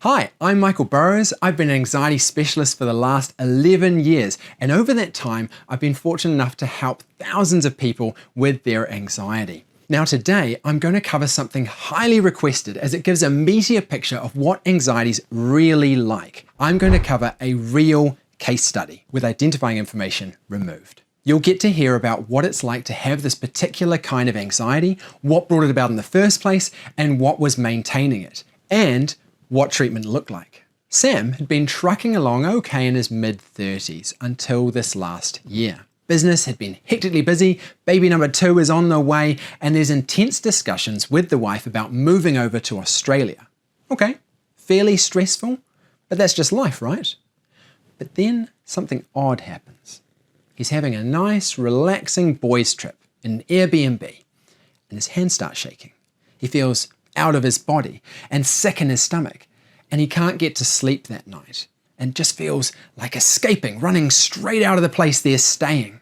Hi, I'm Michael Burrows. I've been an anxiety specialist for the last 11 years, and over that time, I've been fortunate enough to help thousands of people with their anxiety. Now today, I'm going to cover something highly requested as it gives a meatier picture of what anxiety's really like. I'm going to cover a real case study with identifying information removed. You'll get to hear about what it's like to have this particular kind of anxiety, what brought it about in the first place, and what was maintaining it, and what treatment looked like. Sam had been trucking along okay in his mid-30s until this last year. Business had been hectically busy, baby number 2 is on the way, and there's intense discussions with the wife about moving over to Australia. Okay, fairly stressful, but that's just life, right? But then something odd happens. He's having a nice, relaxing boys' trip in an Airbnb, and his hands start shaking. He feels out of his body and sick in his stomach, and he can't get to sleep that night and just feels like escaping, running straight out of the place they're staying.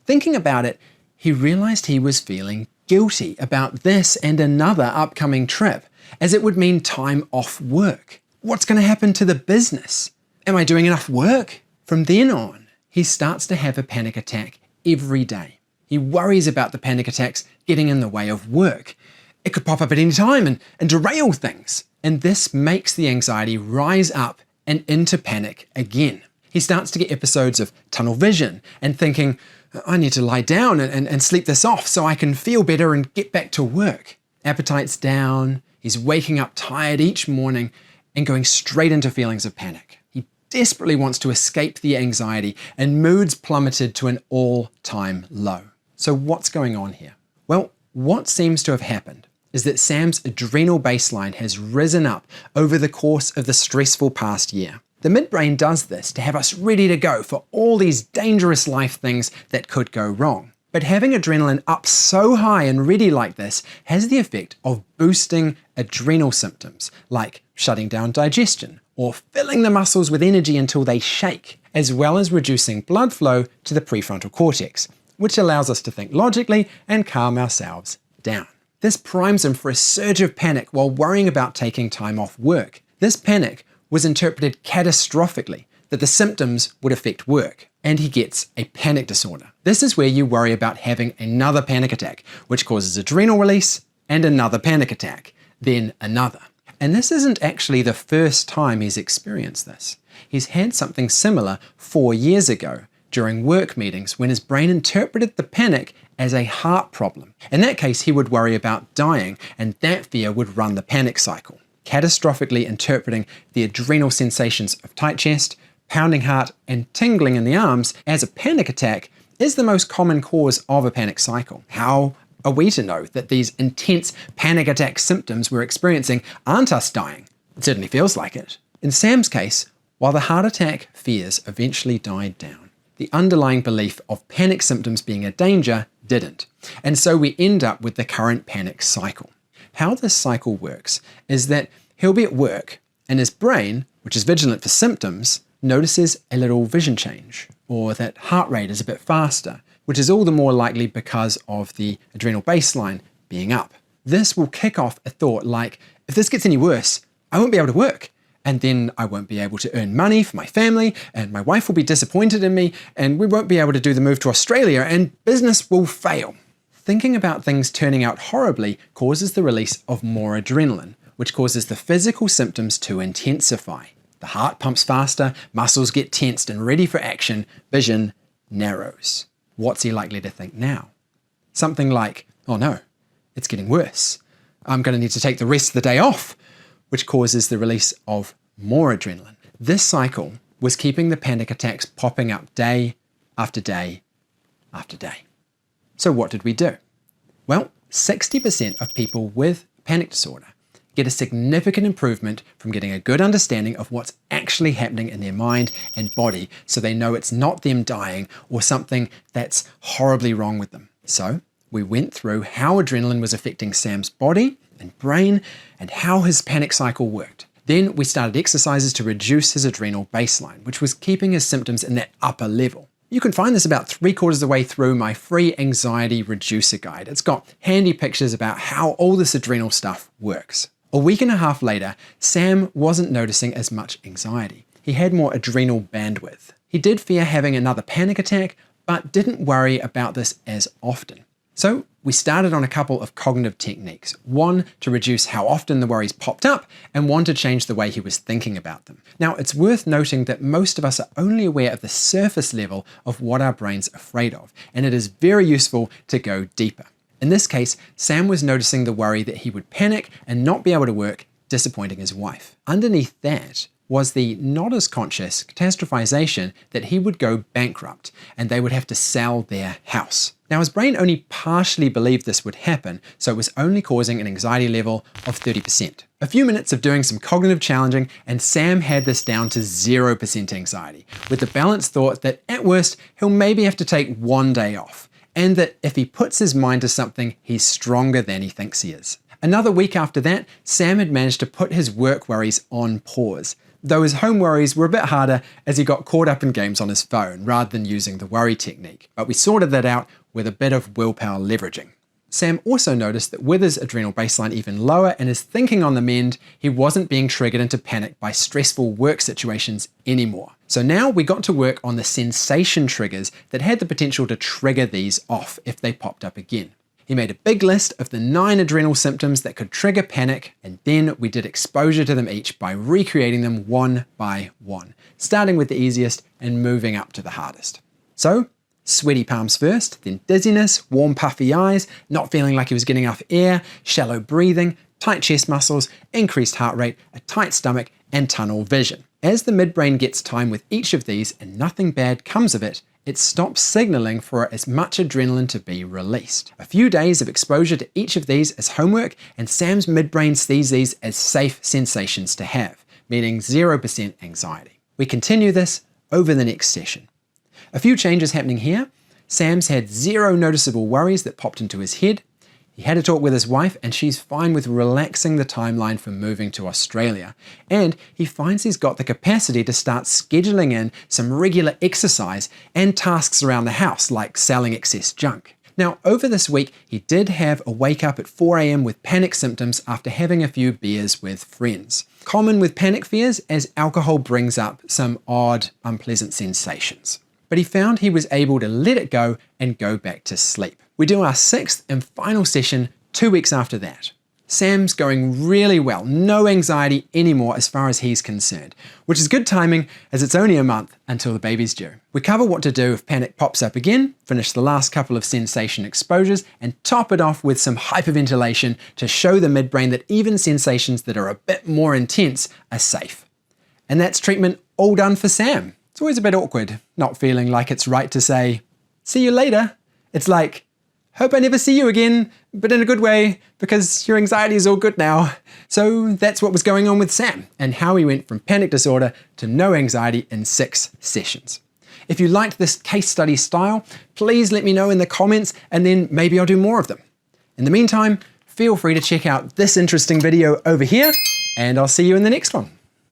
Thinking about it, he realized he was feeling guilty about this and another upcoming trip, as it would mean time off work. What's going to happen to the business? Am I doing enough work? From then on, he starts to have a panic attack every day. He worries about the panic attacks getting in the way of work. It could pop up at any time and derail things. And this makes the anxiety rise up and into panic again. He starts to get episodes of tunnel vision and thinking, I need to lie down and sleep this off so I can feel better and get back to work. Appetite's down, he's waking up tired each morning and going straight into feelings of panic. He desperately wants to escape the anxiety and moods plummeted to an all-time low. So what's going on here? Well, what seems to have happened is that Sam's adrenal baseline has risen up over the course of the stressful past year. The midbrain does this to have us ready to go for all these dangerous life things that could go wrong. But having adrenaline up so high and ready like this has the effect of boosting adrenal symptoms like shutting down digestion or filling the muscles with energy until they shake, as well as reducing blood flow to the prefrontal cortex, which allows us to think logically and calm ourselves down. This primes him for a surge of panic while worrying about taking time off work. This panic was interpreted catastrophically, that the symptoms would affect work, and he gets a panic disorder. This is where you worry about having another panic attack, which causes adrenal release and another panic attack, then another. And this isn't actually the first time he's experienced this. He's had something similar 4 years ago during work meetings when his brain interpreted the panic as a heart problem. In that case, he would worry about dying, and that fear would run the panic cycle, catastrophically interpreting the adrenal sensations of tight chest, pounding heart, and tingling in the arms as a panic attack is the most common cause of a panic cycle. How are we to know that these intense panic attack symptoms we're experiencing aren't us dying? It certainly feels like it. In Sam's case, while the heart attack fears eventually died down, the underlying belief of panic symptoms being a danger didn't. And so we end up with the current panic cycle. How this cycle works is that he'll be at work and his brain, which is vigilant for symptoms, notices a little vision change, or that heart rate is a bit faster, which is all the more likely because of the adrenal baseline being up. This will kick off a thought like, if this gets any worse, I won't be able to work. And then I won't be able to earn money for my family, and my wife will be disappointed in me, and we won't be able to do the move to Australia, and business will fail. Thinking about things turning out horribly causes the release of more adrenaline, which causes the physical symptoms to intensify. The heart pumps faster, muscles get tensed and ready for action, vision narrows. What's he likely to think now? Something like, oh no, it's getting worse. I'm going to need to take the rest of the day off, which causes the release of more adrenaline. This cycle was keeping the panic attacks popping up day after day after day. So what did we do? Well, 60% of people with panic disorder get a significant improvement from getting a good understanding of what's actually happening in their mind and body, so they know it's not them dying or something that's horribly wrong with them. So we went through how adrenaline was affecting Sam's body and brain and how his panic cycle worked. Then we started exercises to reduce his adrenal baseline, which was keeping his symptoms in that upper level. You can find this about 3/4 of the way through my free anxiety reducer guide. It's got handy pictures about how all this adrenal stuff works. A week and a half later, Sam wasn't noticing as much anxiety. He had more adrenal bandwidth. He did fear having another panic attack, but didn't worry about this as often. So we started on a couple of cognitive techniques, one to reduce how often the worries popped up, and one to change the way he was thinking about them. Now, it's worth noting that most of us are only aware of the surface level of what our brain's afraid of, and it is very useful to go deeper. In this case, Sam was noticing the worry that he would panic and not be able to work, disappointing his wife. Underneath that was the not as conscious catastrophization that he would go bankrupt and they would have to sell their house. Now, his brain only partially believed this would happen, so it was only causing an anxiety level of 30%. A few minutes of doing some cognitive challenging, and Sam had this down to 0% anxiety, with the balanced thought that at worst, he'll maybe have to take one day off, and that if he puts his mind to something, he's stronger than he thinks he is. Another week after that, Sam had managed to put his work worries on pause, though his home worries were a bit harder as he got caught up in games on his phone rather than using the worry technique. But we sorted that out with a bit of willpower leveraging. Sam also noticed that with his adrenal baseline even lower and his thinking on the mend, he wasn't being triggered into panic by stressful work situations anymore. So now we got to work on the sensation triggers that had the potential to trigger these off if they popped up again. He made a big list of the 9 adrenal symptoms that could trigger panic, and then we did exposure to them each by recreating them one by one, starting with the easiest and moving up to the hardest. So, sweaty palms first, then dizziness, warm puffy eyes, not feeling like he was getting enough air, shallow breathing, tight chest muscles, increased heart rate, a tight stomach, and tunnel vision. As the midbrain gets time with each of these and nothing bad comes of it, it stops signaling for as much adrenaline to be released. A few days of exposure to each of these as homework, and Sam's midbrain sees these as safe sensations to have, meaning 0% anxiety. We continue this over the next session. A few changes happening here. Sam's had 0 noticeable worries that popped into his head. He had a talk with his wife and she's fine with relaxing the timeline for moving to Australia. And he finds he's got the capacity to start scheduling in some regular exercise and tasks around the house, like selling excess junk. Now, over this week, he did have a wake up at 4 a.m. with panic symptoms after having a few beers with friends. Common with panic fears, as alcohol brings up some odd, unpleasant sensations. But he found he was able to let it go and go back to sleep. We do our 6th and final session 2 weeks after that. Sam's going really well, no anxiety anymore as far as he's concerned, which is good timing as it's only a month until the baby's due. We cover what to do if panic pops up again, finish the last couple of sensation exposures, and top it off with some hyperventilation to show the midbrain that even sensations that are a bit more intense are safe. And that's treatment all done for Sam. It's always a bit awkward, not feeling like it's right to say, "See you later." It's like, "Hope I never see you again," but in a good way, because your anxiety is all good now. So that's what was going on with Sam, and how he went from panic disorder to no anxiety in 6 sessions. If you liked this case study style, please let me know in the comments, and then maybe I'll do more of them. In the meantime, feel free to check out this interesting video over here, and I'll see you in the next one.